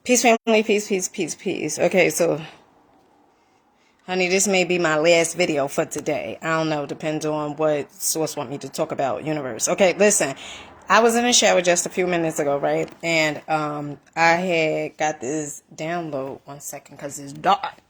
Peace, family, peace, peace, peace, peace. Okay, so, honey, this may be my last video for today. I don't know, depends on what source want me to talk about, universe. Okay, listen, I was in the shower just a few minutes ago, right? And I had got this download. 1 second, because it's dark.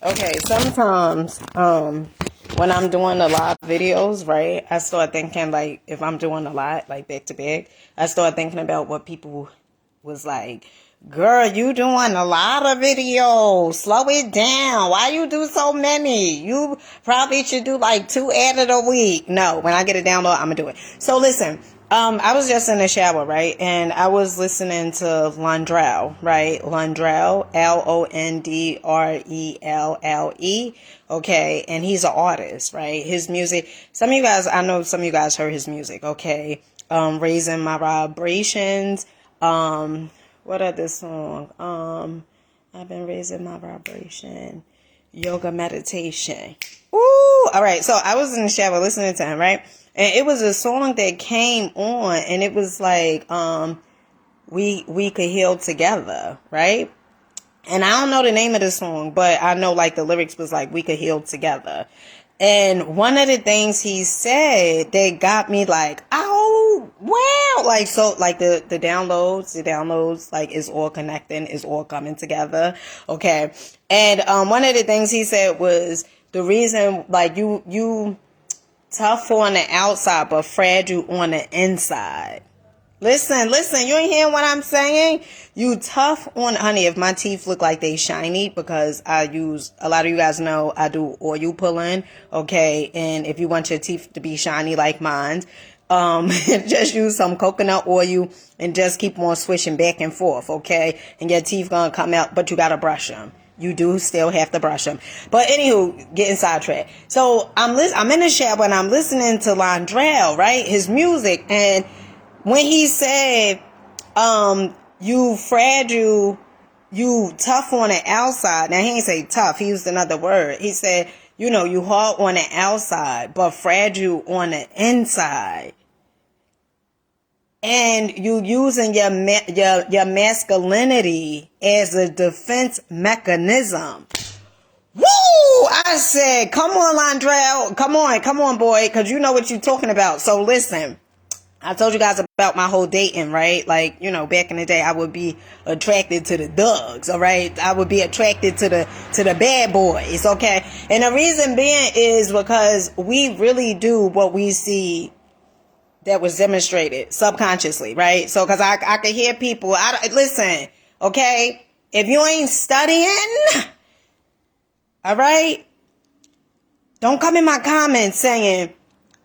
Okay, sometimes when I'm doing a lot of videos, right, I start thinking, like, if I'm doing a lot, like back to back, I start thinking about what people was like, girl, you doing a lot of videos, slow it down, why you do so many? You probably should do like 2 added a week. No, when I get a download, I'm gonna do it. So listen, I was just in the shower, right? And I was listening to Londrelle, right? Londrelle, Londrelle. Okay. And he's an artist, right? His music, I know some of you guys heard his music. Okay. Raising My Vibrations. What other song? I've been raising my vibration. Yoga meditation. Ooh, all right. So I was in the shower listening to him, right? And it was a song that came on, and it was like, we could heal together, right? And I don't know the name of the song, but I know like the lyrics was like, we could heal together. And one of the things he said that got me like, oh, wow. Like, so like the downloads, like is all connecting, is all coming together. Okay. And, one of the things he said was the reason, like you tough on the outside, but fragile on the inside. Listen, you ain't hearing what I'm saying? You tough on, honey, if my teeth look like they shiny, because a lot of you guys know I do oil pulling, okay? And if you want your teeth to be shiny like mine, just use some coconut oil and just keep on swishing back and forth, okay? And your teeth gonna come out, but you gotta brush them. You do still have to brush them. But anywho, getting sidetracked. So I'm in the shower and I'm listening to Londrelle, right? His music. And when he said, you fragile, you tough on the outside. Now he ain't say tough. He used another word. He said, you hard on the outside, but fragile on the inside. And you using your masculinity as a defense mechanism. Woo! I said, come on, Londrelle. Come on, boy, because you know what you're talking about. So listen, I told you guys about my whole dating, right? Like, back in the day, I would be attracted to the thugs, all right? I would be attracted to the bad boys, okay? And the reason being is because we really do what we see that was demonstrated subconsciously, right? So, because I could hear people, listen, okay? If you ain't studying, all right? Don't come in my comments saying,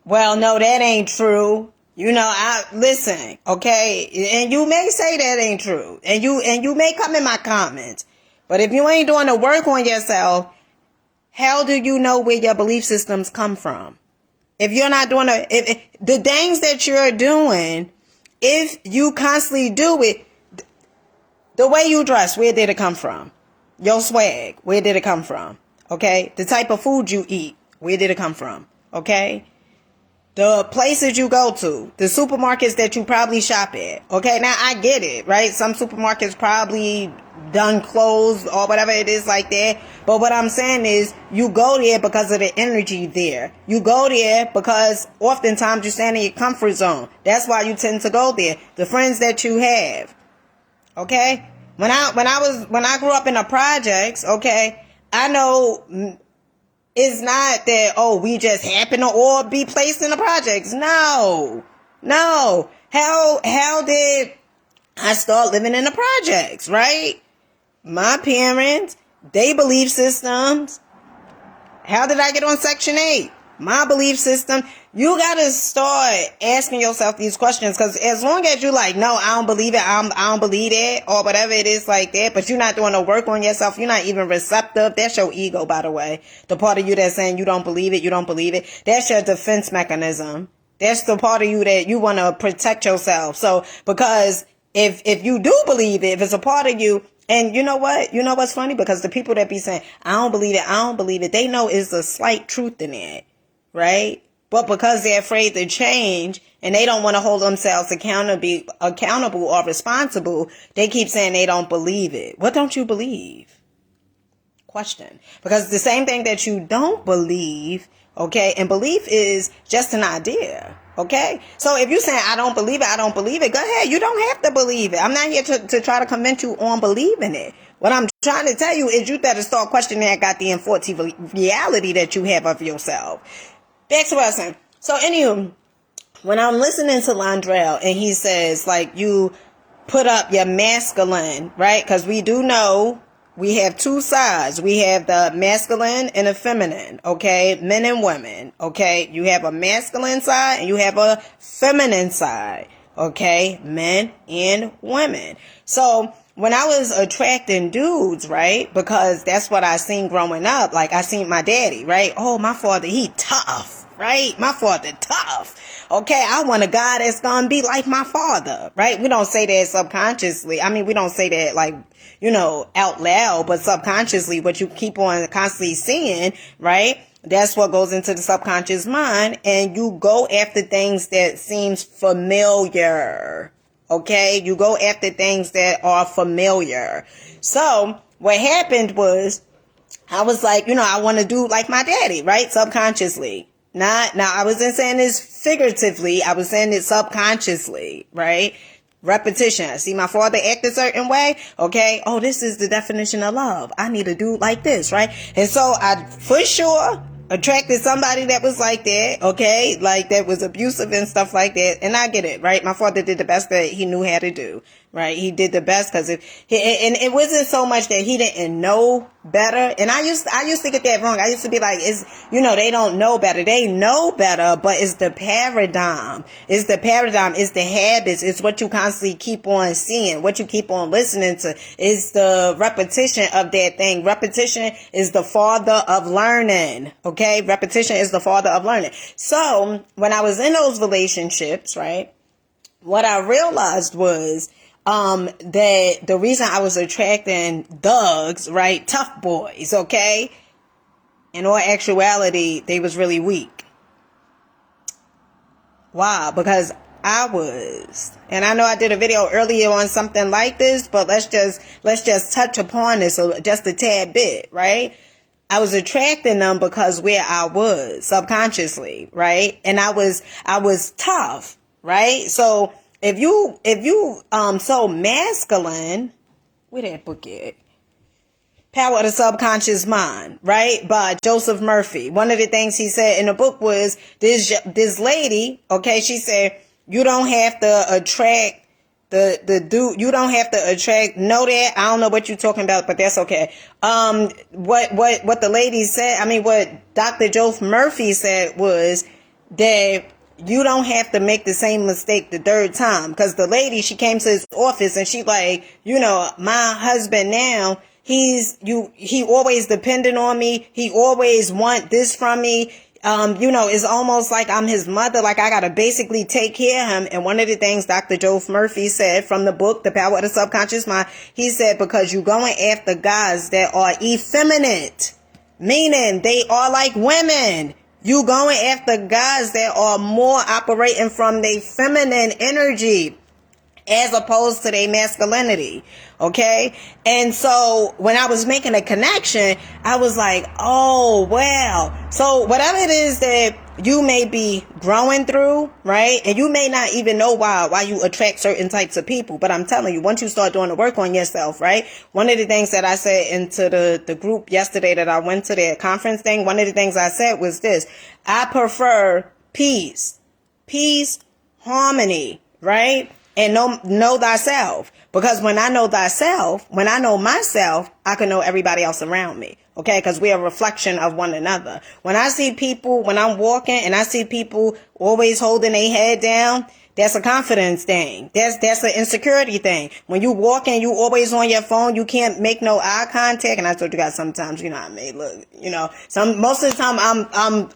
well, no, that ain't true. Listen, okay? And you may say that ain't true. And you may come in my comments. But if you ain't doing the work on yourself, how do you know where your belief systems come from? If you're not doing the things that you're doing, if you constantly do it, the way you dress, where did it come from? Your swag, where did it come from? Okay? The type of food you eat, where did it come from? Okay? The places you go to, the supermarkets that you probably shop at. Okay, now I get it, right? Some supermarkets probably done closed or whatever it is like that. But what I'm saying is you go there because of the energy there. You go there because oftentimes you stand in your comfort zone. That's why you tend to go there. The friends that you have. Okay? When I grew up in the projects, okay, I know it's not that, we just happen to all be placed in the projects. No. How did I start living in the projects, right? My parents, they belief systems. How did I get on Section 8? My belief system. You gotta start asking yourself these questions, because as long as you like, no, I don't believe it, I don't believe it, or whatever it is like that, but you're not doing no work on yourself, you're not even receptive. That's your ego, by the way. The part of you that's saying you don't believe it. That's your defense mechanism. That's the part of you that you want to protect yourself. So, because if you do believe it, if it's a part of you, and you know what? You know what's funny? Because the people that be saying, I don't believe it, I don't believe it, they know is a slight truth in it, right? But because they're afraid to change and they don't want to hold themselves accountable or responsible, they keep saying they don't believe it. What don't you believe? Question. Because the same thing that you don't believe, okay, and belief is just an idea, okay? So if you're saying, I don't believe it, go ahead. You don't have to believe it. I'm not here to try to convince you on believing it. What I'm trying to tell you is you better start questioning that goddamn 14 reality that you have of yourself. Back to what I was saying. So anywho, when I'm listening to Londrell and he says, like, you put up your masculine, right? Because we do know we have two sides. We have the masculine and the feminine, okay? Men and women, okay? You have a masculine side and you have a feminine side, okay? Men and women. So when I was attracting dudes, right? Because that's what I seen growing up. Like, I seen my daddy, right? Oh, my father, he tough, right? My father tough. Okay, I want a guy that's gonna be like my father, right? We don't say that subconsciously. I mean, we don't say that like, you know, out loud, but subconsciously, what you keep on constantly seeing, right? That's what goes into the subconscious mind, and you go after things that seems familiar. Okay, you go after things that are familiar. So what happened was, I was like, you know, I want to do like my daddy, right? Subconsciously. Now I wasn't saying this figuratively. I was saying it subconsciously, right? Repetition. I see my father act a certain way. Okay. Oh, this is the definition of love. I need a dude like this, right? And so I, for sure, attracted somebody that was like that, okay, like that was abusive and stuff like that, and I get it, right? My father did the best that he knew how to do, right? He did the best because and it wasn't so much that he didn't know better, and I used to get that wrong. I used to be like, it's, you know, they don't know better, they know better, but it's the paradigm, it's the habits, it's what you constantly keep on seeing, what you keep on listening to, it's the repetition of that thing. Repetition is the father of learning, okay? Repetition is the father of learning. So when I was in those relationships, right, what I realized was that the reason I was attracting thugs, right, tough boys, okay, in all actuality, they was really weak. Why? Because I was, and I know I did a video earlier on something like this, but let's just touch upon this just a tad bit, right? I was attracting them because where I was subconsciously, right? And I was tough, right? So if you so masculine, where that book at? Power of the Subconscious Mind, right? By Joseph Murphy. One of the things he said in the book was this lady, okay, she said, you don't have to attract the dude, you don't have to attract, know that, I don't know what you're talking about, but that's okay. What the lady said, I mean, what Dr. Joseph Murphy said was that you don't have to make the same mistake the third time. Because the lady, she came to his office and she like, you know, my husband now, he always dependent on me. He always want this from me. You know, it's almost like I'm his mother. Like I got to basically take care of him. And one of the things Dr. Joseph Murphy said from the book, The Power of the Subconscious Mind, he said, because you're going after guys that are effeminate, meaning they are like women. You going after guys that are more operating from their feminine energy as opposed to their masculinity. Okay. And so when I was making a connection, I was like, oh, wow. So whatever it is that you may be growing through, right? And you may not even know why you attract certain types of people. But I'm telling you, once you start doing the work on yourself, right? One of the things that I said into the group yesterday that I went to their conference thing, one of the things I said was this: I prefer peace, harmony, right? And know thyself. Because when I know thyself, when I know myself, I can know everybody else around me. Okay? Because we're a reflection of one another. When I see people, when I'm walking and I see people always holding their head down, that's a confidence thing. That's an insecurity thing. When you walk and you always on your phone, you can't make no eye contact. And I told you guys sometimes, you know, I may look, you know, most of the time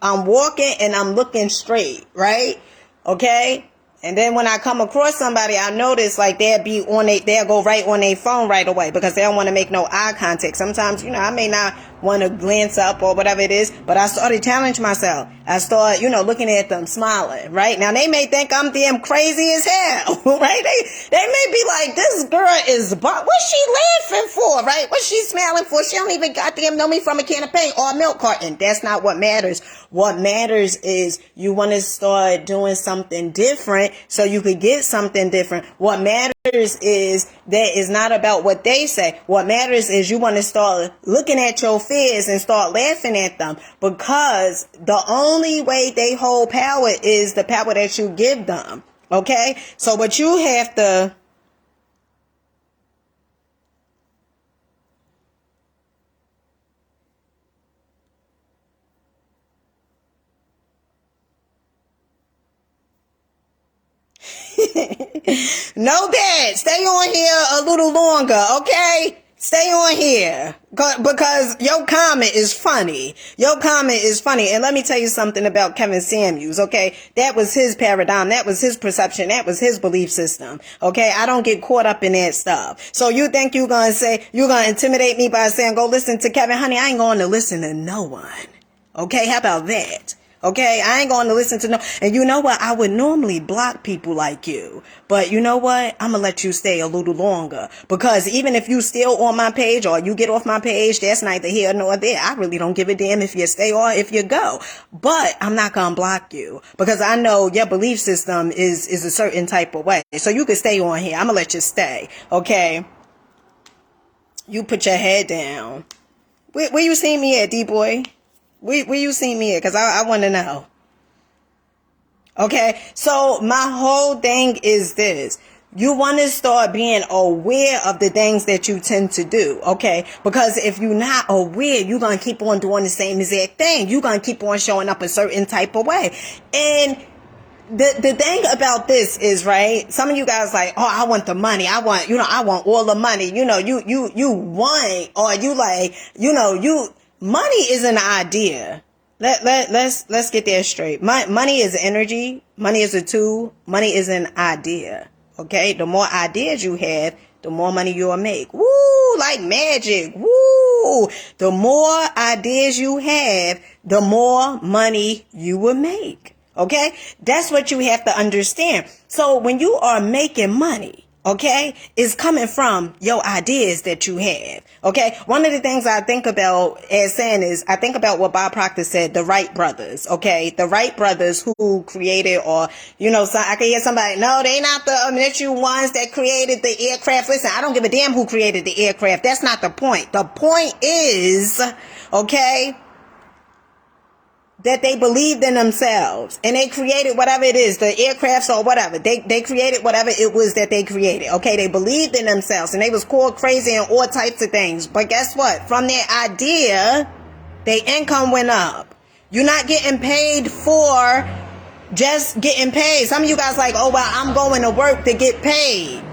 I'm walking and I'm looking straight, right? Okay? And then when I come across somebody, I notice like they'll go right on their phone right away because they don't want to make no eye contact. Sometimes, I may not want to glance up or whatever it is, but I started challenging myself. I start, looking at them, smiling, right? Now they may think I'm damn crazy as hell, right? They may be like, this girl is, what's she laughing for, right? What's she smiling for? She don't even goddamn know me from a can of paint or a milk carton. That's not what matters. What matters is you want to start doing something different so you could get something different. What matters is that it's not about what they say. What matters is you want to start looking at your fears and start laughing at them, because the only way they hold power is the power that you give them. Okay? So what you have to no bad. Stay on here a little longer, okay? Stay on here because your comment is funny. Your comment is funny. And let me tell you something about Kevin Samuels, okay? That was his paradigm. That was his perception. That was his belief system, okay? I don't get caught up in that stuff. So you think you're going to intimidate me by saying, go listen to Kevin? Honey, I ain't going to listen to no one, okay? How about that? Okay, I ain't going to listen to no, and you know what? I would normally block people like you, but you know what? I'm gonna let you stay a little longer, because even if you still on my page or you get off my page, that's neither here nor there. I really don't give a damn if you stay or if you go, but I'm not gonna block you because I know your belief system is a certain type of way. So you can stay on here. I'm gonna let you stay. Okay. You put your head down. Where you see me at, D-boy? Where you see me at? Because I want to know. Okay, so my whole thing is this. You want to start being aware of the things that you tend to do, okay? Because if you're not aware, you're going to keep on doing the same exact thing. You're going to keep on showing up a certain type of way. And the thing about this is, right, some of you guys like, oh, I want the money. I want all the money. You want, or you like, money is an idea. Let's get that straight. Money is energy. Money is a tool. Money is an idea. Okay? The more ideas you have, the more money you'll make. Woo! Like magic. Woo! The more ideas you have, the more money you will make. Okay? That's what you have to understand. So when you are making money, okay, it's coming from your ideas that you have. Okay, one of the things I think about as saying is, I think about what Bob Proctor said, the Wright brothers. Okay, the Wright brothers who created, or so I can hear somebody, no, they not the initial ones that created the aircraft. Listen, I don't give a damn who created the aircraft. That's not the point. The point is, okay, that they believed in themselves and they created whatever it is, the aircrafts or whatever. They created whatever it was that they created. Okay, they believed in themselves and they was called crazy and all types of things. But guess what? From their idea, their income went up. You're not getting paid for just getting paid. Some of you guys like, oh, well, I'm going to work to get paid.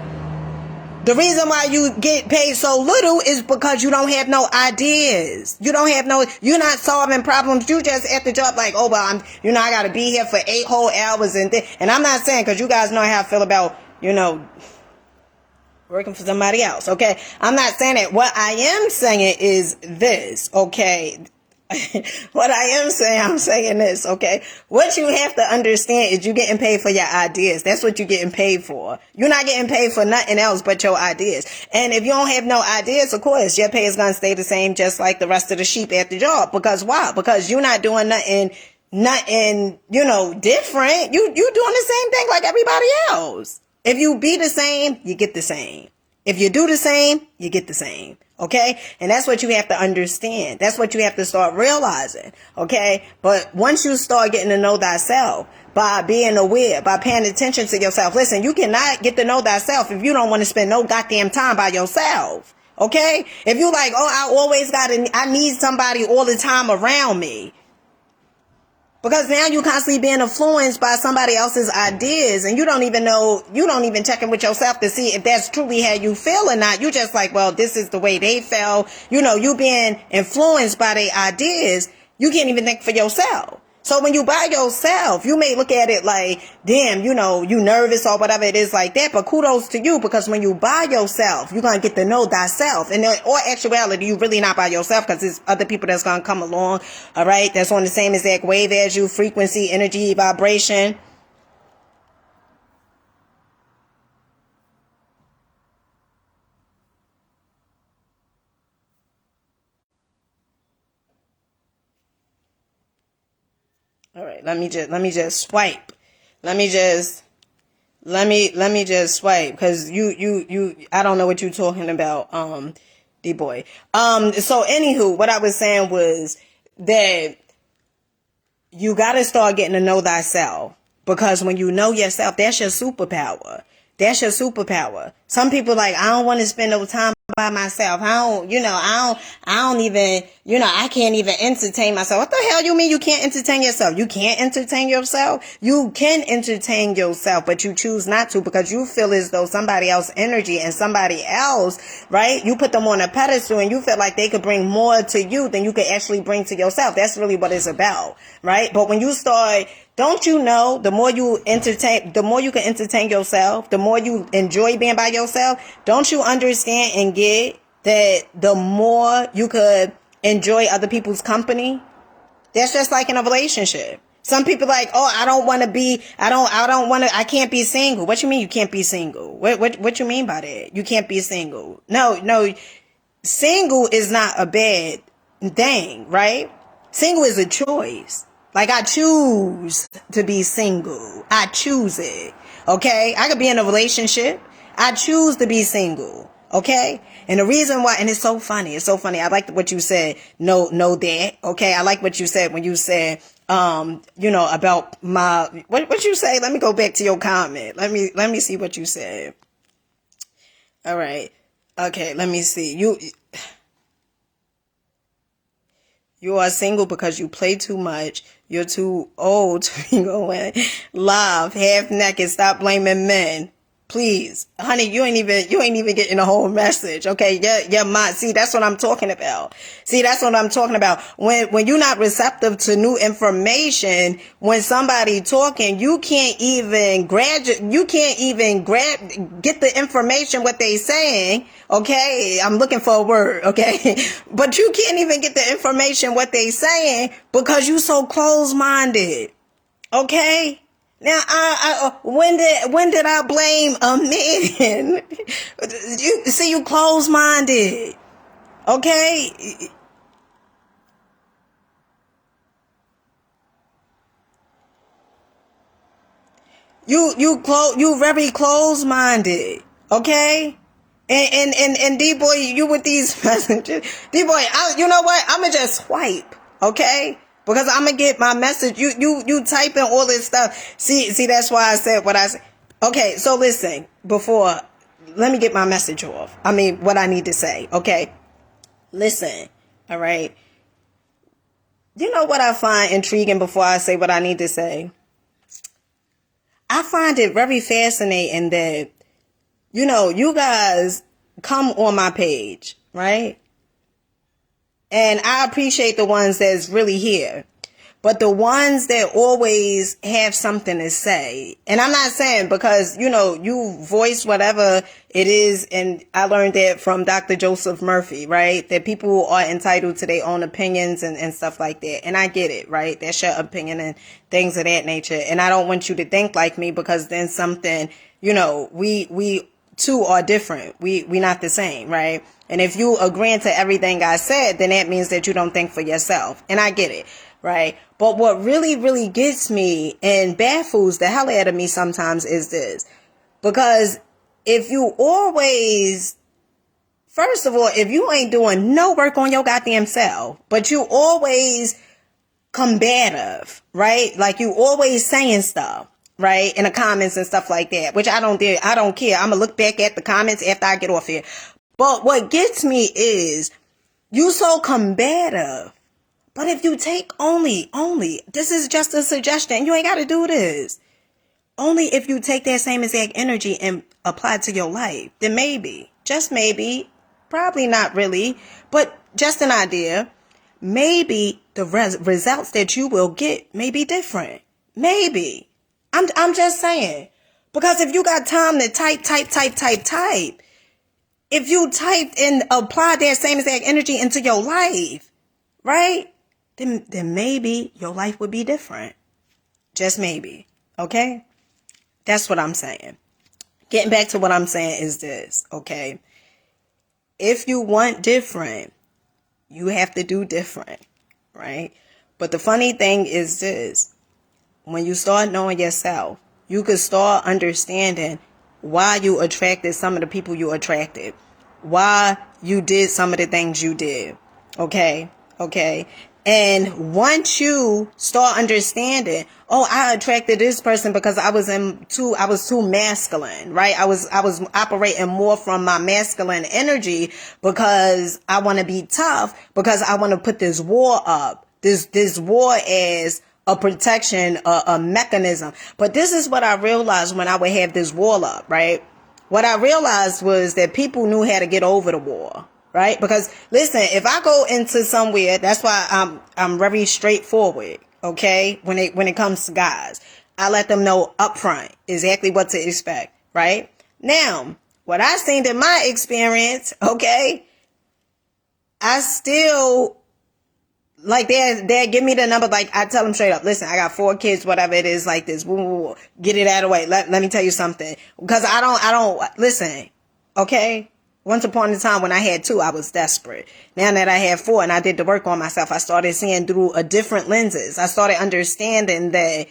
The reason why you get paid so little is because you don't have no ideas. You're not solving problems. You just at the job like, oh, well, I got to be here for 8 whole hours. And I'm not saying, because you guys know how I feel about, working for somebody else. Okay. I'm not saying that. What I am saying is this. Okay. What I am saying, I'm saying this, okay? What you have to understand is you're getting paid for your ideas. That's what you're getting paid for. You're not getting paid for nothing else but your ideas. And if you don't have no ideas, of course, your pay is going to stay the same, just like the rest of the sheep at the job. Because why? Because you're not doing nothing, different. You doing the same thing like everybody else. If you be the same, you get the same. If you do the same, you get the same. Okay? And that's what you have to understand. That's what you have to start realizing. Okay? But once you start getting to know thyself, by being aware, by paying attention to yourself. Listen, you cannot get to know thyself if you don't want to spend no goddamn time by yourself. Okay? If you like, oh, I need somebody all the time around me. Because now you constantly being influenced by somebody else's ideas, and you don't even check in with yourself to see if that's truly how you feel or not. You just like, well, this is the way they felt. You being influenced by their ideas. You can't even think for yourself. So when you by yourself, you may look at it like, damn, you nervous or whatever it is like that. But kudos to you, because when you by yourself, you're going to get to know thyself. And in all actuality, you really not by yourself, because there's other people that's going to come along. All right. That's on the same exact wave as you, frequency, energy, vibration. All right, let me just swipe. Let me just swipe, because I don't know what you're talking about, D-boy. So anywho, what I was saying was that you gotta start getting to know thyself, because when you know yourself, that's your superpower. That's your superpower. Some people like, I don't want to spend no time by myself. I don't even, I can't even entertain myself. What the hell you mean you can't entertain yourself? You can't entertain yourself? You can entertain yourself, but you choose not to, because you feel as though somebody else's energy and somebody else, right? You put them on a pedestal and you feel like they could bring more to you than you could actually bring to yourself. That's really what it's about, right? But when you start, don't you know, the more you can entertain yourself, the more you enjoy being by yourself. Don't you understand and get that the more you could enjoy other people's company? That's just like in a relationship. Some people like, oh, I can't be single. What you mean you can't be single? What you mean by that? You can't be single. No, single is not a bad thing, right? Single is a choice. Like, I choose to be single. I choose it. Okay? I could be in a relationship. I choose to be single. Okay? And the reason why, and it's so funny. I like what you said. No, that. Okay? I like what you said when you said, about my, what you say? Let me go back to your comment. Let me see what you said. All right. Okay. Let me see. You are single because you play too much. You're too old to be going live, half naked. Stop blaming men. Please, honey, you ain't even getting the whole message. Okay. Yeah, mind. See, that's what I'm talking about. When you're not receptive to new information, when somebody talking, you can't even get the information, what they saying. Okay. I'm looking for a word. Okay. But you can't even get the information, what they saying, because you so closed-minded. Okay. Now, when did I blame a man? You closed-minded. Okay. You very closed-minded. Okay. And D-boy, you with these messages. D-boy, you know what? I'ma just swipe. Okay. Because I'm going to get my message. You typing all this stuff. See, that's why I said what I said. Okay, so listen, let me get my message off. I mean, what I need to say. Okay, listen, all right. You know what I find intriguing before I say what I need to say? I find it very fascinating that, you guys come on my page, right? And I appreciate the ones that's really here. But the ones that always have something to say, and I'm not saying because, you voice whatever it is, and I learned that from Dr. Joseph Murphy, right? That people are entitled to their own opinions and stuff like that. And I get it, right? That's your opinion and things of that nature. And I don't want you to think like me, because then something, we two are different. We not the same, right? And if you agreeing to everything I said, then that means that you don't think for yourself. And I get it, right? But what really, really gets me and baffles the hell out of me sometimes is this. Because if you always, first of all, if you ain't doing no work on your goddamn self, but you always combative, right? Like you always saying stuff, right? In the comments and stuff like that, which I don't care. I'm going to look back at the comments after I get off here. But what gets me is you so combative. But if you take only, this is just a suggestion. You ain't got to do this. Only if you take that same exact energy and apply it to your life, then maybe, just maybe, probably not really, but just an idea. maybe the results that you will get may be different. Maybe. I'm just saying. Because if you got time to type, if you type and apply that same exact energy into your life, right? Then maybe your life would be different. Just maybe. Okay? That's what I'm saying. Getting back to what I'm saying is this, okay? If you want different, you have to do different, right? But the funny thing is this. When you start knowing yourself, you could start understanding why you attracted some of the people you attracted. Why you did some of the things you did. Okay? And once you start understanding, oh, I attracted this person because I was too masculine, right? I was operating more from my masculine energy because I want to be tough, because I want to put this war up. This war as a protection, a mechanism. But this is what I realized when I would have this wall up, right? What I realized was that people knew how to get over the war, right? Because listen, if I go into somewhere, that's why I'm very straightforward, okay? When it comes to guys, I let them know upfront exactly what to expect, right? Now, what I seen in my experience, okay, I still, like, they give me the number, like, I tell them straight up, listen, I got 4 kids, whatever it is, like this, woo, get it out of the way. Let me tell you something, because I don't, listen, okay? Once upon a time when I had 2, I was desperate. Now that I have 4 and I did the work on myself, I started seeing through a different lenses. I started understanding that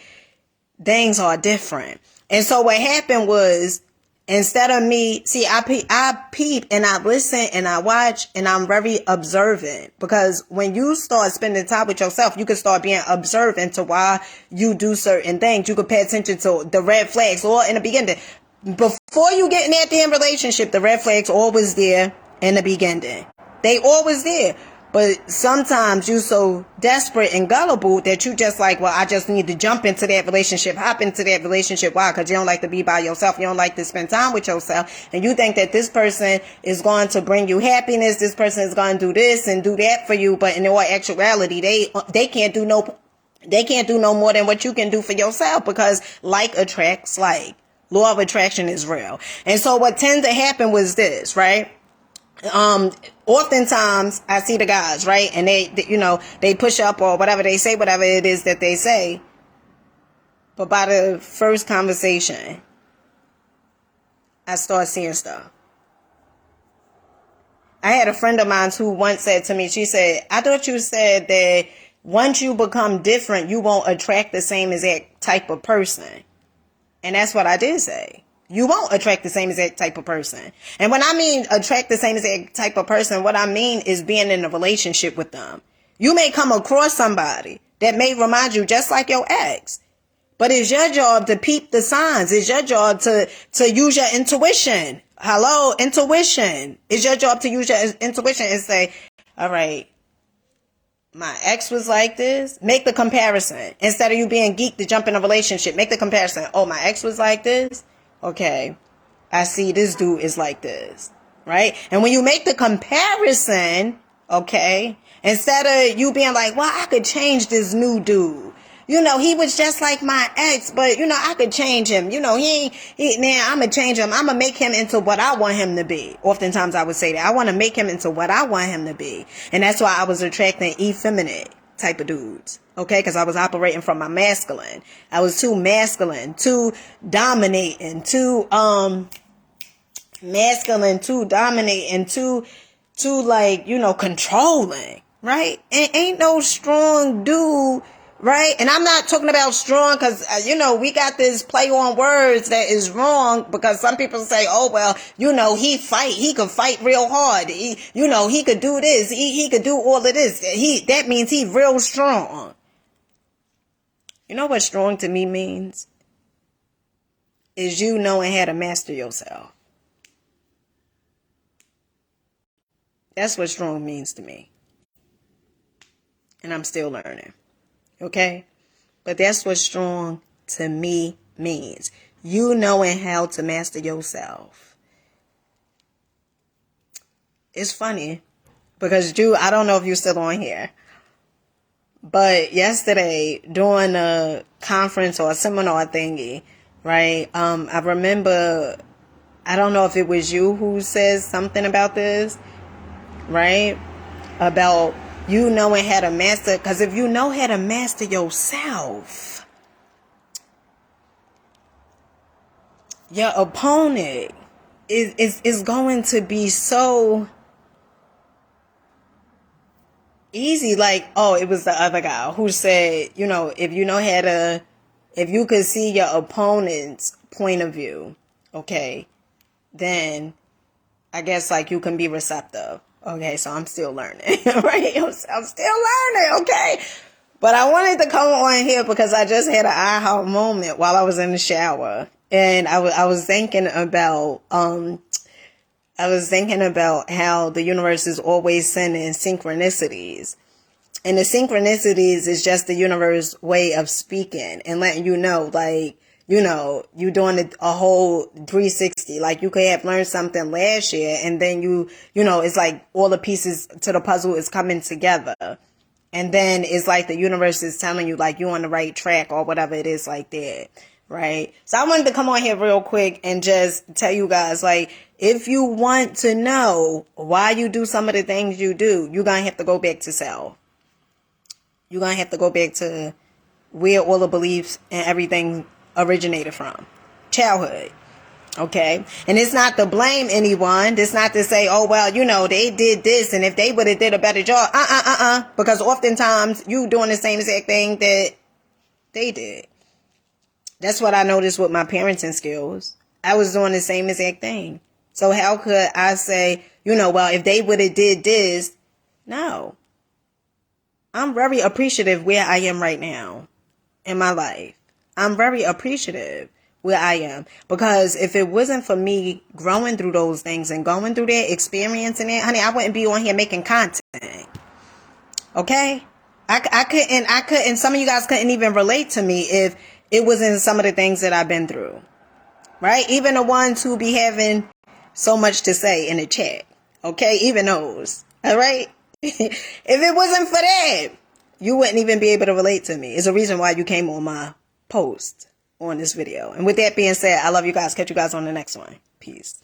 things are different. And so what happened was, instead of me, see, I peep and I listen and I watch and I'm very observant, because when you start spending time with yourself, you can start being observant to why you do certain things. You can pay attention to the red flags, or in the beginning, before you get in that damn relationship, the red flags always there in the beginning. They always there. But sometimes you so desperate and gullible that you just like, well, I just need to jump into that relationship, hop into that relationship. Why? Because you don't like to be by yourself. You don't like to spend time with yourself. And you think that this person is going to bring you happiness. This person is going to do this and do that for you. But in all actuality, they can't do no more than what you can do for yourself, because like attracts like. Law of attraction is real. And so what tends to happen was this, right? Oftentimes I see the guys, right? And they push up or whatever, they say whatever it is that they say. But by the first conversation, I start seeing stuff. I had a friend of mine who once said to me, she said, I thought you said that once you become different, you won't attract the same exact type of person. And that's what I did say. You won't attract the same exact type of person. And when I mean attract the same exact type of person, what I mean is being in a relationship with them. You may come across somebody that may remind you just like your ex. But it's your job to peep the signs. It's your job to use your intuition. Hello, intuition. It's your job to use your intuition and say, all right, my ex was like this. Make the comparison. Instead of you being geeked to jump in a relationship, make the comparison. Oh, my ex was like this. Okay, I see this dude is like this, right? And when you make the comparison, okay, instead of you being like, well, I could change this new dude. He was just like my ex, but, I could change him. Now I'm going to change him. I'm going to make him into what I want him to be. Oftentimes I would say that. I want to make him into what I want him to be. And that's why I was attracting effeminate type of dudes. Okay, because I was operating from my masculine. I was too masculine, too dominating, too masculine, too dominating, too like, controlling, right? And ain't no strong dude, right? And I'm not talking about strong because, we got this play on words that is wrong, because some people say, oh, well, he could fight real hard. He could do this. He could do all of this. That means he real strong. You know what strong to me means? Is you knowing how to master yourself. That's what strong means to me. And I'm still learning. Okay? But that's what strong to me means. You knowing how to master yourself. It's funny because I don't know if you're still on here. But yesterday, during a conference or a seminar thingy, right? I remember, I don't know if it was you who says something about this, right? About you knowing how to master, because if you know how to master yourself, your opponent is going to be so easy. Like, oh, it was the other guy who said, you know, if you know how to, if you could see your opponent's point of view, okay, then I guess like you can be receptive. Okay, so I'm still learning, right? I'm still learning, okay? But I wanted to come on here because I just had an aha moment while I was in the shower. And I was thinking about, how the universe is always sending synchronicities. And the synchronicities is just the universe way of speaking and letting you know, like, you know, you doing a whole 360. Like, you could have learned something last year, and then you know, it's like all the pieces to the puzzle is coming together. And then it's like the universe is telling you, like, you're on the right track or whatever it is like that, right? So I wanted to come on here real quick and just tell you guys, like, if you want to know why you do some of the things you do, you're going to have to go back to self. You're going to have to go back to where all the beliefs and everything originated from. Childhood. Okay? And it's not to blame anyone. It's not to say, oh, well, you know, they did this, and if they would have did a better job. Because oftentimes you doing the same exact thing that they did. That's what I noticed with my parenting skills. I was doing the same exact thing. So how could I say, you know, well, if they would have did this? No. I'm very appreciative where I am right now in my life. I'm very appreciative where I am. Because if it wasn't for me growing through those things and going through that, experiencing it, honey, I wouldn't be on here making content. Okay? I couldn't, some of you guys couldn't even relate to me if it wasn't some of the things that I've been through. Right? Even the ones who be having so much to say in the chat. Okay? Even those. All right? If it wasn't for that, you wouldn't even be able to relate to me. It's a reason why you came on my post on this video. And with that being said, I love you guys. Catch you guys on the next one. Peace.